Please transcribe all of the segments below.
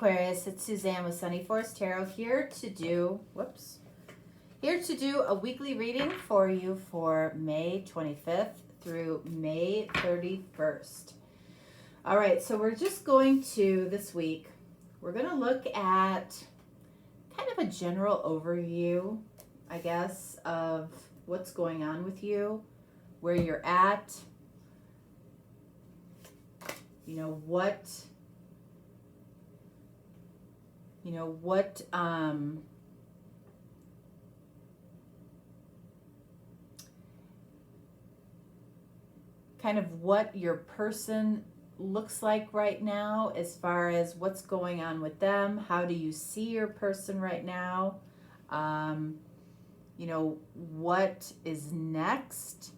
Aquarius, it's Suzanne with Sunny Force Tarot here to do, a weekly reading for you for May 25th through May 31st. All right, so we're just going to, this week, we're going to look at kind of a general overview, I guess, of what's going on with you, where you're at, what kind of what your person looks like right now as far as what's going on with them. How do you see your person right now? What is next?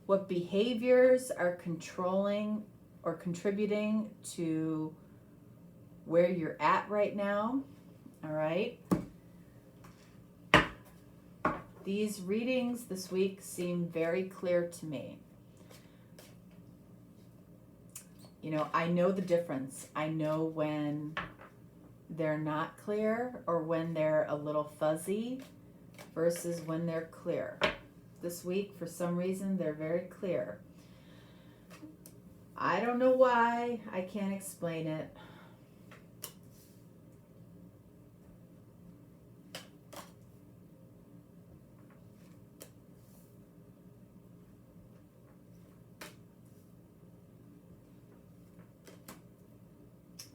What behaviors are controlling or contributing to where you're at right now? All right. These readings this week seem very clear to me. I know the difference. I know when they're not clear or when they're a little fuzzy versus when they're clear. This week, for some reason, they're very clear. I don't know why. I can't explain it.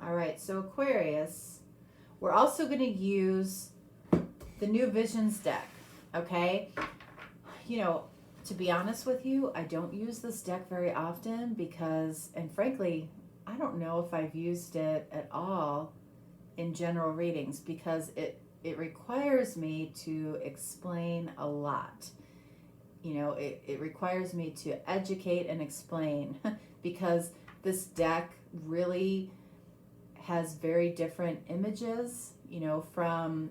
All right, so Aquarius, we're also going to use the New Visions deck, okay? To be honest with you, I don't use this deck very often because, and frankly, I don't know if I've used it at all in general readings because it requires me to explain a lot. It requires me to educate and explain because this deck really has very different images, from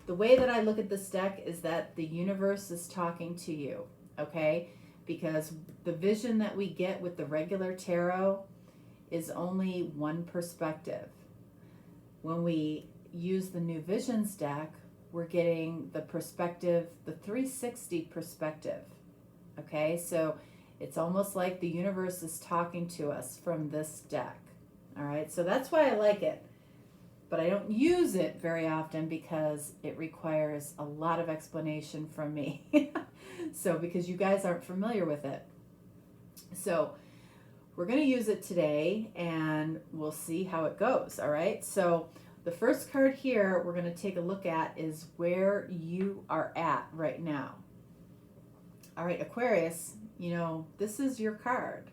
the way that I look at this deck is that the universe is talking to you, okay? Because the vision that we get with the regular tarot is only one perspective. When we use the New Visions deck, we're getting the perspective, the 360 perspective, okay? So it's almost like the universe is talking to us from this deck. All right, so that's why I like it, but I don't use it very often because it requires a lot of explanation from me. So because you guys aren't familiar with it. So we're going to use it today and we'll see how it goes. All right, so the first card here we're going to take a look at is where you are at right now. All right, Aquarius, this is your card.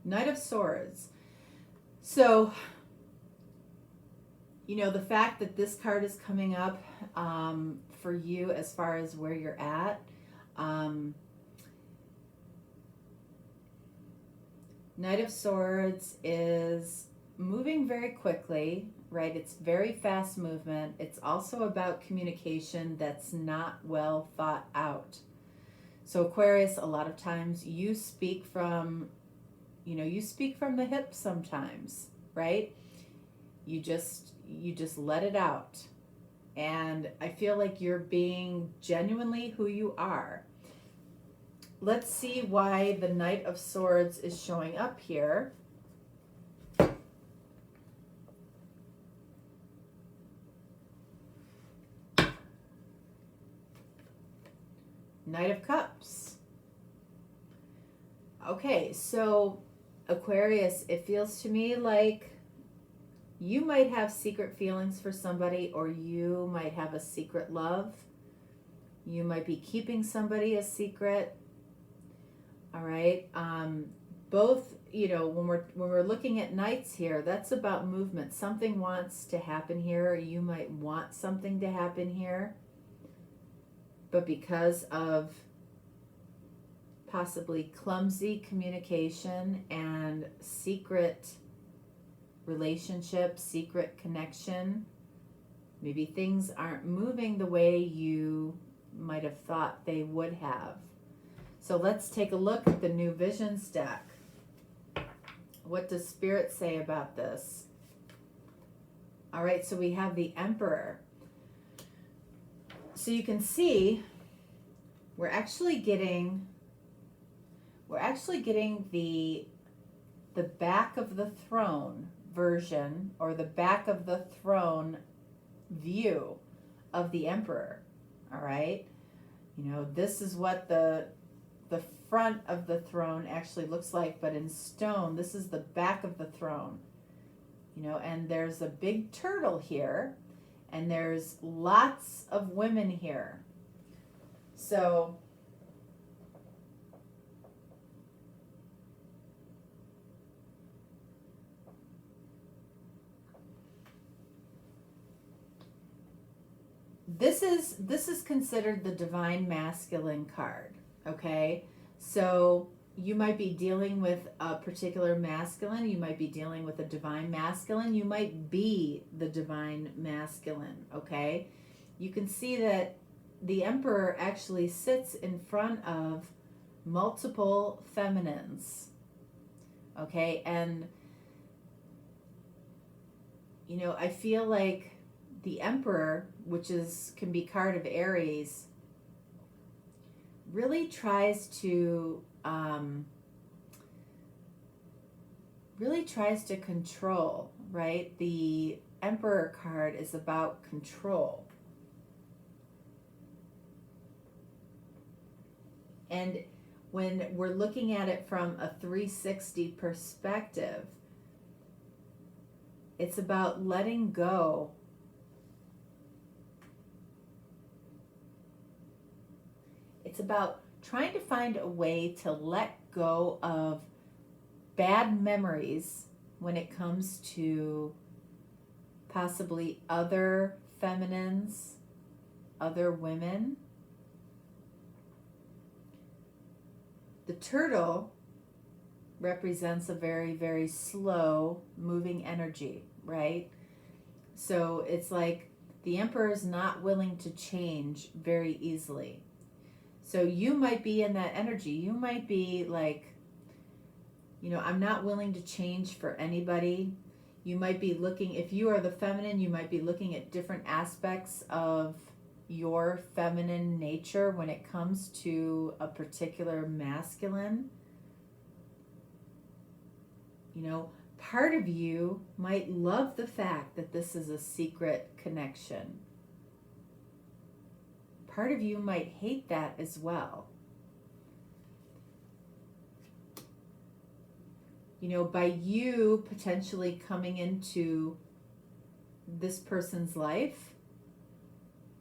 Knight of Swords. So, the fact that this card is coming up for you as far as where you're at, Knight of Swords is moving very quickly, right? It's very fast movement. It's also about communication that's not well thought out. So Aquarius, a lot of times you speak from the hip sometimes, right? You just let it out. And I feel like you're being genuinely who you are. Let's see why the Knight of Swords is showing up here. Knight of Cups. Okay, so Aquarius, it feels to me like you might have secret feelings for somebody, or you might have a secret love. You might be keeping somebody a secret. All right. Both, when we're looking at knights here, that's about movement. Something wants to happen here. Or you might want something to happen here. But because of possibly clumsy communication and secret relationship, secret connection, maybe things aren't moving the way you might have thought they would have. So let's take a look at the New Visions deck. What does Spirit say about this? All right, so we have the Emperor. So you can see we're actually getting the back of the throne version, or the back of the throne view of the Emperor. All right, you know, this is what the front of the throne actually looks like, but in stone, this is the back of the throne. You know, and there's a big turtle here, and there's lots of women here. So this is considered the divine masculine card, okay? So you might be dealing with a particular masculine, you might be dealing with a divine masculine, you might be the divine masculine, okay? You can see that the Emperor actually sits in front of multiple feminines, okay? And, you know, I feel like the Emperor, which can be card of Aries, really tries to control, right? The Emperor card is about control. And when we're looking at it from a 360 perspective, it's about letting go. It's about trying to find a way to let go of bad memories when it comes to possibly other feminines, other women. The turtle represents a very, very slow moving energy, right? So it's like the Emperor is not willing to change very easily. So you might be in that energy. You might be like, you know, I'm not willing to change for anybody. You might be looking, if you are the feminine, you might be looking at different aspects of your feminine nature when it comes to a particular masculine. You know, part of you might love the fact that this is a secret connection. Part of you might hate that as well. You know, by you potentially coming into this person's life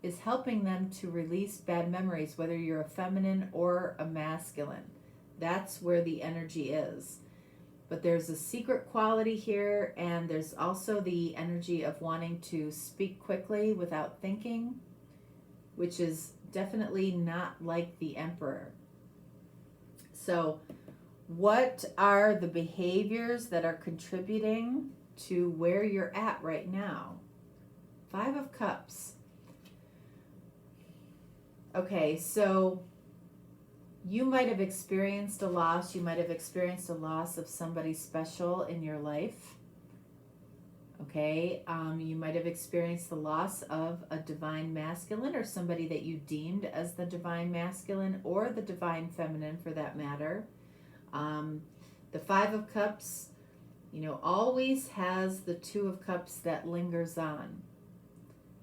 is helping them to release bad memories, whether you're a feminine or a masculine. That's where the energy is. But there's a secret quality here, and there's also the energy of wanting to speak quickly without thinking, which is definitely not like the Emperor. So what are the behaviors that are contributing to where you're at right now? 5 of Cups. Okay, so you might have experienced a loss. You might have experienced a loss of somebody special in your life. Okay, you might have experienced the loss of a divine masculine, or somebody that you deemed as the divine masculine or the divine feminine for that matter. The 5 of Cups, you know, always has the 2 of Cups that lingers on.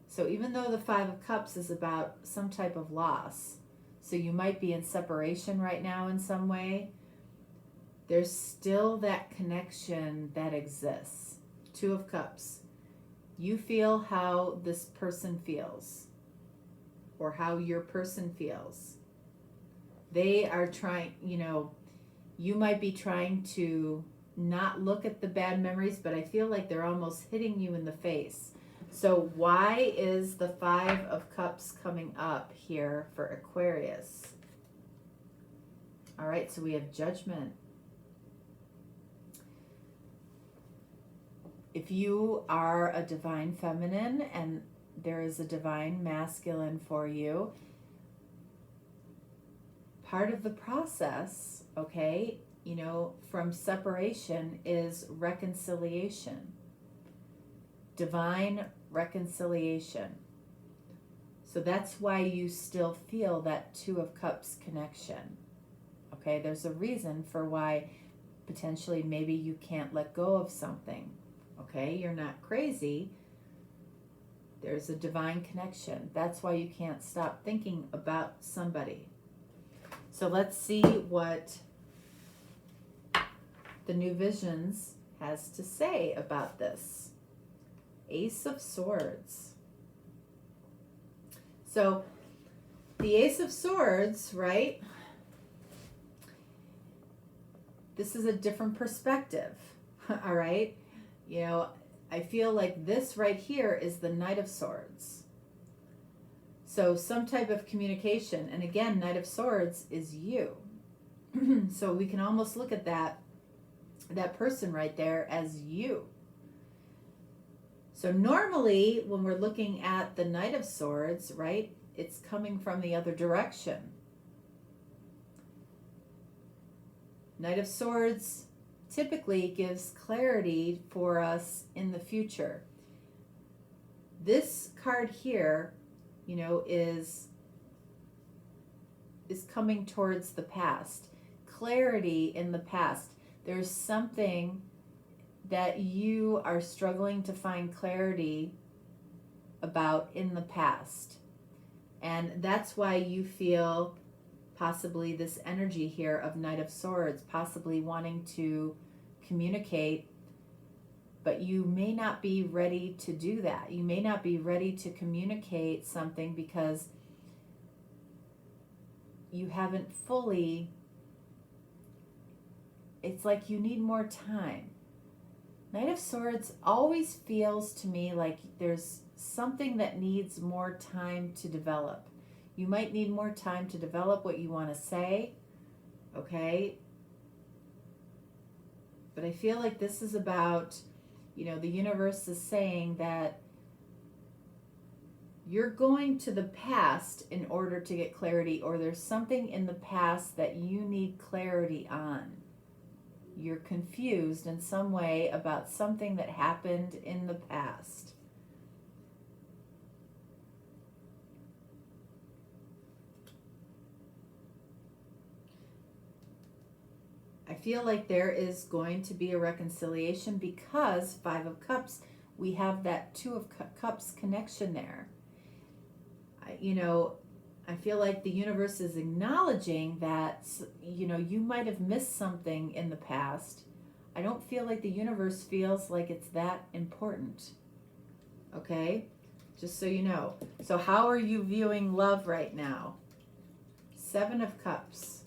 So even though the 5 of Cups is about some type of loss, so you might be in separation right now in some way, there's still that connection that exists. 2 of Cups. You feel how this person feels, or how your person feels. They are trying, you know, you might be trying to not look at the bad memories, but I feel like they're almost hitting you in the face. So why is the 5 of Cups coming up here for Aquarius? All right, so we have Judgment. If you are a divine feminine and there is a divine masculine for you, part of the process, okay, you know, from separation is reconciliation. divine reconciliation. So that's why you still feel that Two of Cups connection. Okay, there's a reason for why potentially maybe you can't let go of something. Okay, you're not crazy. There's a divine connection. That's why you can't stop thinking about somebody. So let's see what the New Visions has to say about this. Ace of Swords. So the Ace of Swords, right? This is a different perspective, all right? You know, I feel like this right here is the Knight of Swords. So some type of communication. And again, Knight of Swords is you. So we can almost look at that person right there as you. So normally when we're looking at the Knight of Swords, right, it's coming from the other direction. Knight of Swords typically gives clarity for us in the future. This card here, you know, is coming towards the past. Clarity in the past. There's something that you are struggling to find clarity about in the past. And that's why you feel possibly this energy here of Knight of Swords, possibly wanting to communicate, but you may not be ready to do that. You may not be ready to communicate something because you haven't fully, it's like you need more time. Knight of Swords always feels to me like there's something that needs more time to develop. You might need more time to develop what you want to say, okay? But I feel like this is about, you know, the universe is saying that you're going to the past in order to get clarity, or there's something in the past that you need clarity on. You're confused in some way about something that happened in the past. I feel like there is going to be a reconciliation because Five of Cups, we have that Two of Cups connection there. You know, I feel like the universe is acknowledging that, you know, you might have missed something in the past. I don't feel like the universe feels like it's that important. Okay? Just so you know. So how are you viewing love right now? Seven of Cups.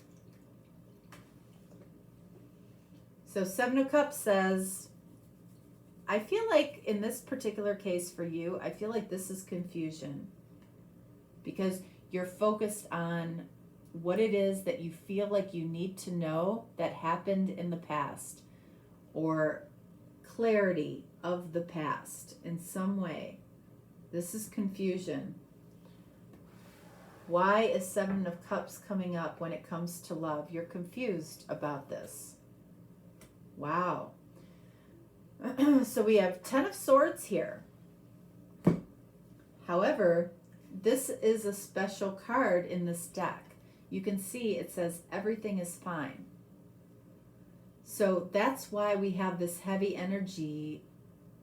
So Seven of Cups says, I feel like in this particular case for you, I feel like this is confusion. Because you're focused on what it is that you feel like you need to know that happened in the past, or clarity of the past in some way. This is confusion. Why is Seven of Cups coming up when it comes to love? You're confused about this. Wow. So we have Ten of Swords here. However, this is a special card in this deck. You can see it says everything is fine. So that's why we have this heavy energy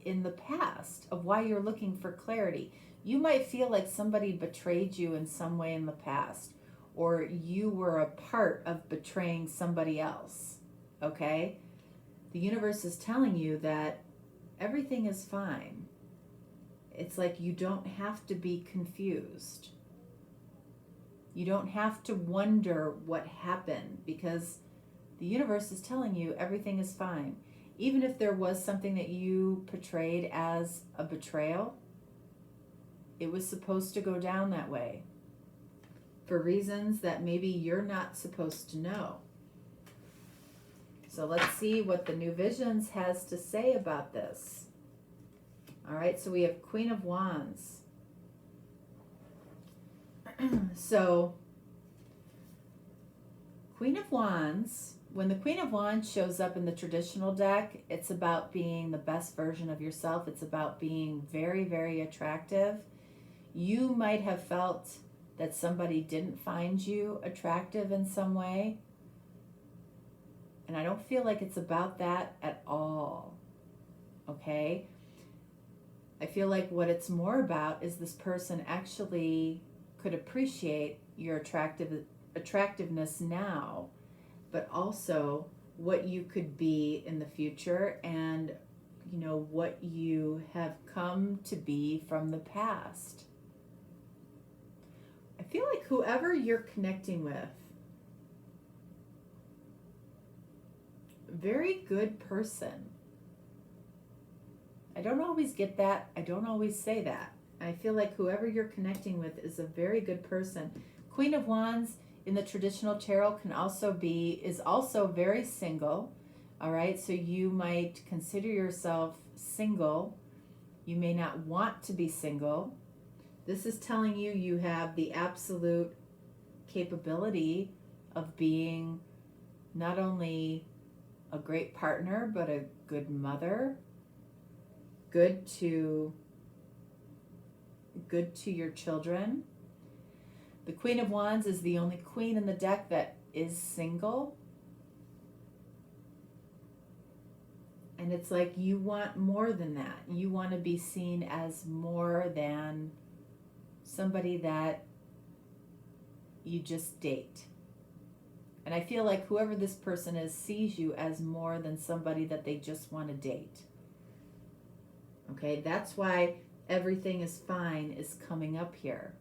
in the past of why you're looking for clarity. You might feel like somebody betrayed you in some way in the past, or you were a part of betraying somebody else, okay? The universe is telling you that everything is fine. It's like you don't have to be confused. You don't have to wonder what happened, because the universe is telling you everything is fine. Even if there was something that you portrayed as a betrayal, it was supposed to go down that way for reasons that maybe you're not supposed to know. So let's see what the New Visions has to say about this. All right, so we have Queen of Wands. So Queen of Wands when the Queen of Wands shows up in the traditional deck, it's about being the best version of yourself. It's about being very, very attractive. You might have felt that somebody didn't find you attractive in some way. And I don't feel like it's about that at all. Okay? I feel like what it's more about is this person actually could appreciate your attractiveness now, but also what you could be in the future, and you know what you have come to be from the past. I feel like whoever you're connecting with, very good person. I don't always get that. I don't always say that. I feel like whoever you're connecting with is a very good person. Queen of Wands in the traditional tarot is also very single. All right, so you might consider yourself single. You may not want to be single. This is telling you you have the absolute capability of being not only a great partner, but a good mother, good to your children. The Queen of Wands is the only queen in the deck that is single. And it's like you want more than that. You want to be seen as more than somebody that you just date. And I feel like whoever this person is sees you as more than somebody that they just want to date. Okay, that's why everything is fine is coming up here.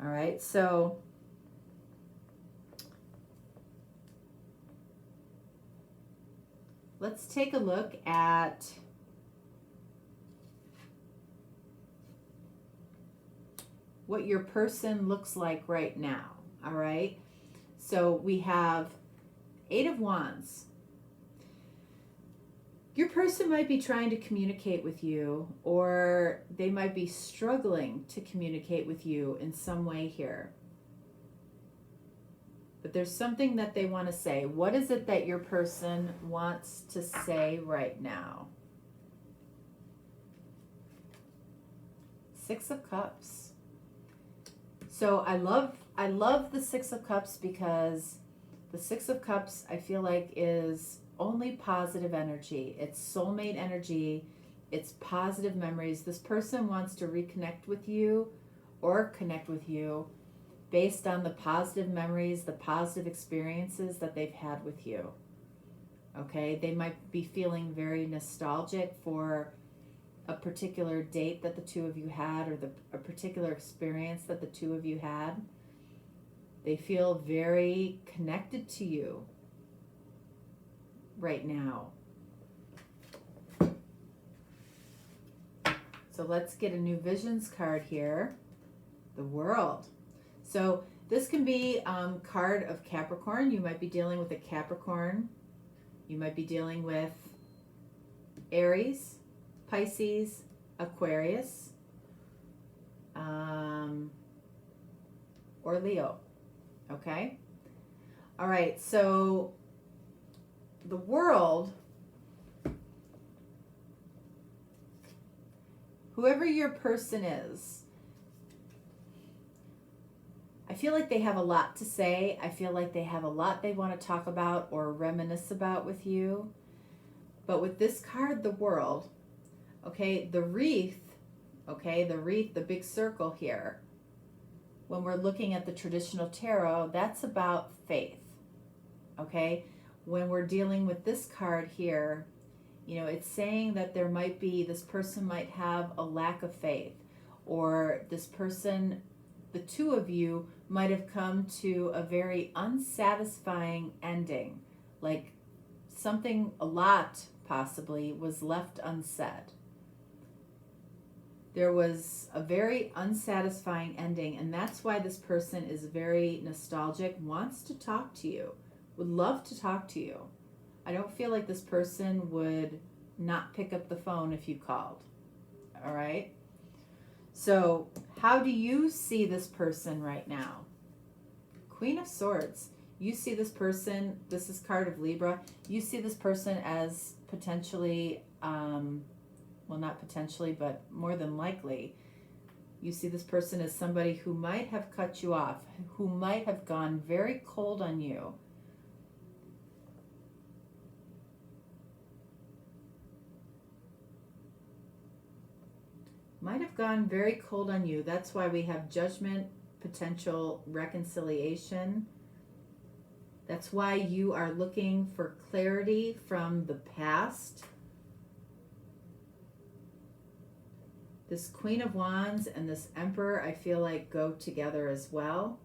All right, so let's take a look at what your person looks like right now. All right, so we have 8 of Wands. Your person might be trying to communicate with you, or they might be struggling to communicate with you in some way here. But there's something that they want to say. What is it that your person wants to say right now? 6 of Cups. So I love the 6 of Cups, because the 6 of Cups I feel like is only positive energy. It's soulmate energy. It's positive memories. This person wants to reconnect with you or connect with you based on the positive memories, the positive experiences that they've had with you. Okay, they might be feeling very nostalgic for a particular date that the two of you had, or a particular experience that the two of you had. They feel very connected to you right now. So let's get a new visions card here. The World. So this can be card of Capricorn. You might be dealing with a Capricorn. You might be dealing with Aries, Pisces, Aquarius, or Leo. Okay? All right, so the World, whoever your person is, I feel like they have a lot to say. I feel like they have a lot they want to talk about or reminisce about with you. But with this card, the World, okay, the wreath, the big circle here, when we're looking at the traditional tarot, that's about faith, okay? When we're dealing with this card here, you know, it's saying that there might be, this person might have a lack of faith, or this person, the two of you might have come to a very unsatisfying ending, like something, a lot possibly, was left unsaid. There was a very unsatisfying ending, and that's why this person is very nostalgic, wants to talk to you, would love to talk to you. I don't feel like this person would not pick up the phone if you called. All right? So how do you see this person right now? Queen of Swords. You see this person, this is card of Libra, you see this person as potentially, well, not potentially, but more than likely, you see this person as somebody who might have cut you off, who might have gone very cold on you. Might have gone very cold on you. That's why we have judgment, potential reconciliation. That's why you are looking for clarity from the past. This Queen of Wands and this Emperor, I feel like, go together as well.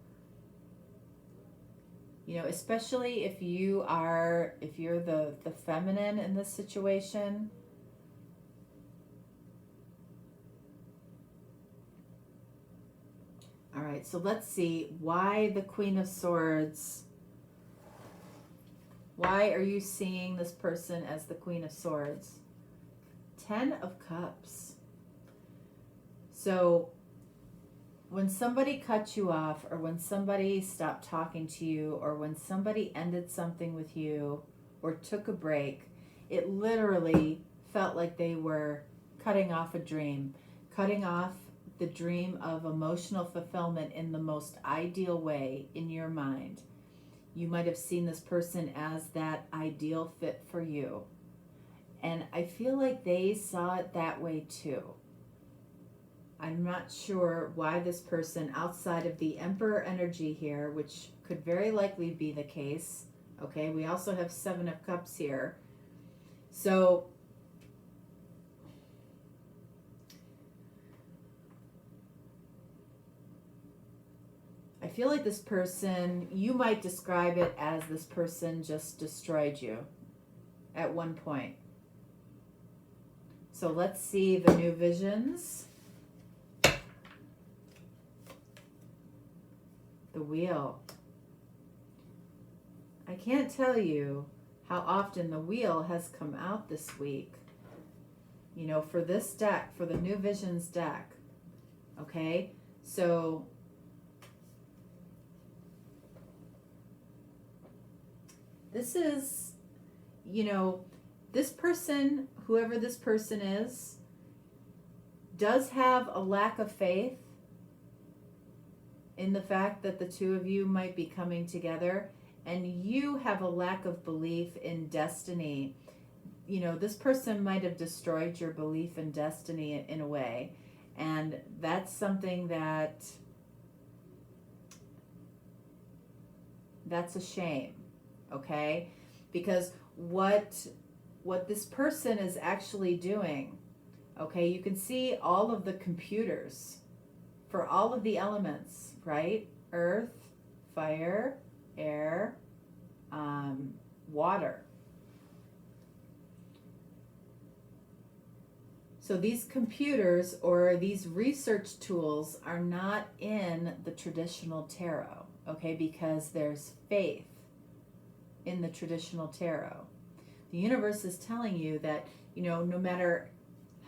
You know, especially if you're the feminine in this situation. All right, so let's see why the Queen of Swords. Why are you seeing this person as the Queen of Swords? 10 of Cups. So when somebody cut you off, or when somebody stopped talking to you, or when somebody ended something with you or took a break, it literally felt like they were cutting off a dream, cutting off the dream of emotional fulfillment in the most ideal way in your mind. You might have seen this person as that ideal fit for you. And I feel like they saw it that way too. I'm not sure why this person, outside of the Emperor energy here, which could very likely be the case. Okay, we also have 7 of Cups here. So I feel like this person, you might describe it as this person just destroyed you at one point. So let's see the new visions. The Wheel. I can't tell you how often the Wheel has come out this week. You know, for this deck, for the New Visions deck. Okay? So this is, you know, this person, whoever this person is, does have a lack of faith in the fact that the two of you might be coming together, and you have a lack of belief in destiny. You know, this person might have destroyed your belief in destiny in a way, and that's something that's a shame, okay? Because what this person is actually doing, okay, you can see all of the computers for all of the elements, right? Earth, fire, air, water. So these computers or these research tools are not in the traditional tarot, okay, because there's faith in the traditional tarot. The universe is telling you that, you know, no matter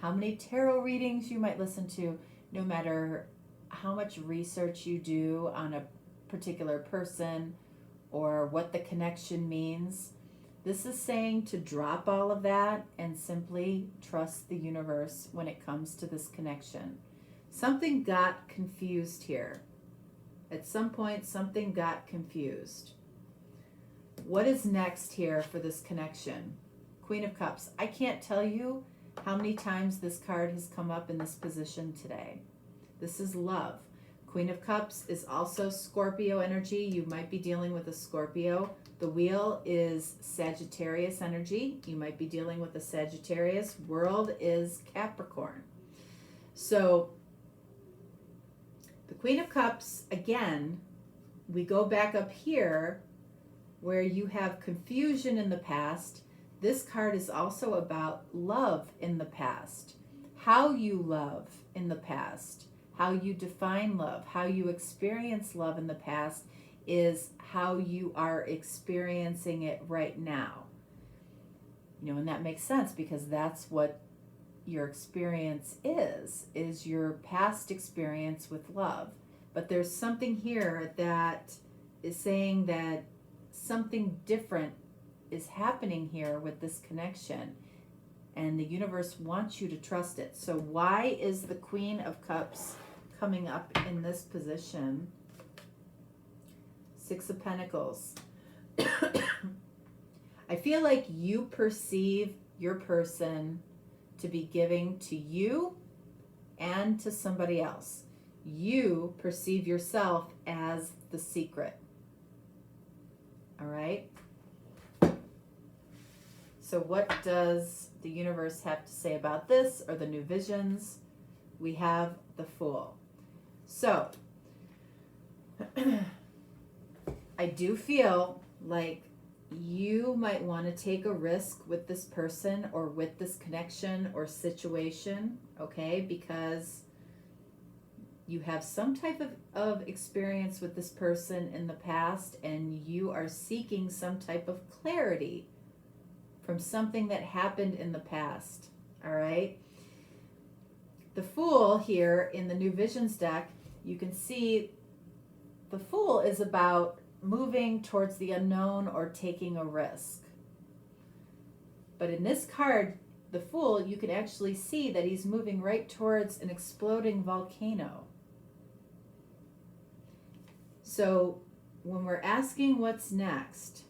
how many tarot readings you might listen to, no matter how much research you do on a particular person or what the connection means, this is saying to drop all of that and simply trust the universe when it comes to this connection. Something got confused here. At some point, something got confused. What is next here for this connection? Queen of Cups. I can't tell you how many times this card has come up in this position today. This is love. Queen of Cups is also Scorpio energy. You might be dealing with a Scorpio. The Wheel is Sagittarius energy. You might be dealing with a Sagittarius. World is Capricorn. So the Queen of Cups, again, we go back up here where you have confusion in the past. This card is also about love in the past. How you love in the past. How you define love, how you experience love in the past is how you are experiencing it right now. You know, and that makes sense because that's what your experience is your past experience with love. But there's something here that is saying that something different is happening here with this connection, and the universe wants you to trust it. So why is the Queen of Cups coming up in this position? Six of Pentacles. I feel like you perceive your person to be giving to you and to somebody else. You perceive yourself as the secret. All right? So what does the universe have to say about this, or the new visions? We have the Fool. So I do feel like you might want to take a risk with this person or with this connection or situation, okay? Because you have some type of experience with this person in the past, and you are seeking some type of clarity from something that happened in the past, all right? The Fool here in the New Visions deck, you can see the Fool is about moving towards the unknown or taking a risk. But in this card, the Fool, you can actually see that he's moving right towards an exploding volcano. So when we're asking what's next,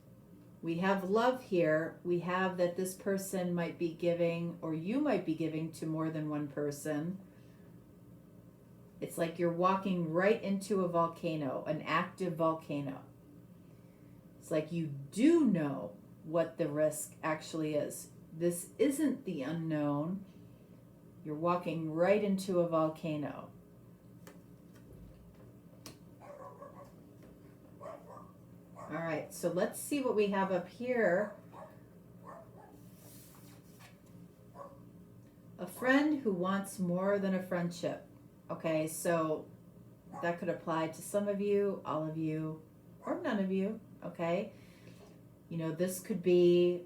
we have love here. We have that this person might be giving, or you might be giving to more than one person. It's like you're walking right into a volcano, an active volcano. It's like you do know what the risk actually is. This isn't the unknown. You're walking right into a volcano. All right, so let's see what we have up here. A friend who wants more than a friendship. Okay, so that could apply to some of you, all of you, or none of you, okay? You know, this could be,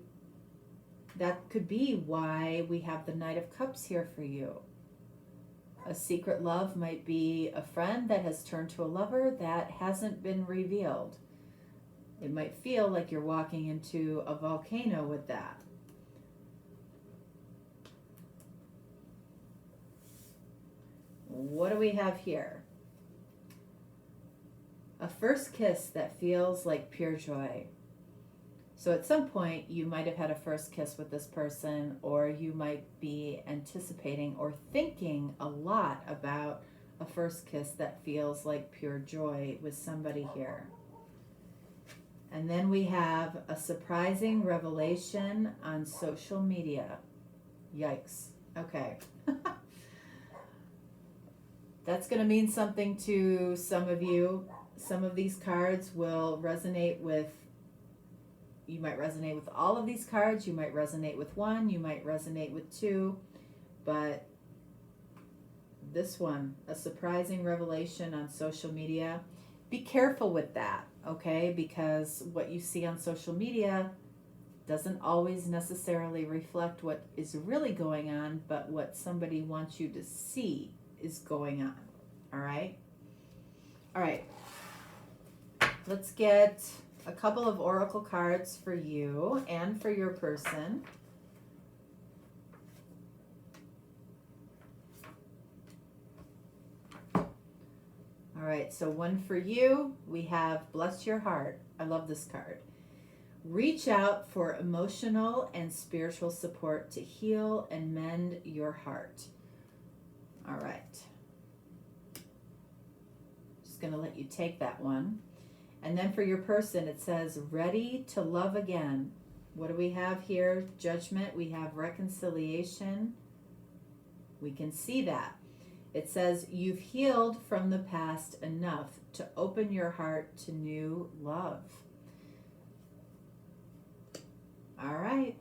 that could be why we have the Knight of Cups here for you. A secret love might be a friend that has turned to a lover that hasn't been revealed. It might feel like you're walking into a volcano with that. What do we have here? A first kiss that feels like pure joy. So at some point you might have had a first kiss with this person, or you might be anticipating or thinking a lot about a first kiss that feels like pure joy with somebody here. And then we have a surprising revelation on social media. Yikes. Okay. That's going to mean something to some of you. Some of these cards will resonate with, you might resonate with all of these cards. You might resonate with one. You might resonate with two. But this one, a surprising revelation on social media. Be careful with that, okay? Because what you see on social media doesn't always necessarily reflect what is really going on, but what somebody wants you to see is going on. All right? All right. Let's get a couple of oracle cards for you and for your person. All right, so one for you, we have Bless Your Heart. I love this card. Reach out for emotional and spiritual support to heal and mend your heart. All right. Just going to let you take that one. And then for your person, it says, ready to love again. What do we have here? Judgment. We have reconciliation. We can see that. It says, you've healed from the past enough to open your heart to new love. All right.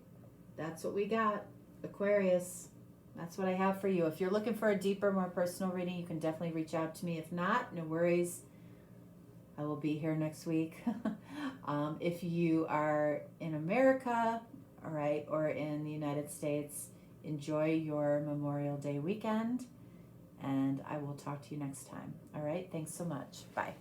That's what we got. Aquarius. That's what I have for you. If you're looking for a deeper, more personal reading, you can definitely reach out to me. If not, no worries. I will be here next week. If you are in America, all right, or in the United States, enjoy your Memorial Day weekend. And I will talk to you next time. All right. Thanks so much. Bye.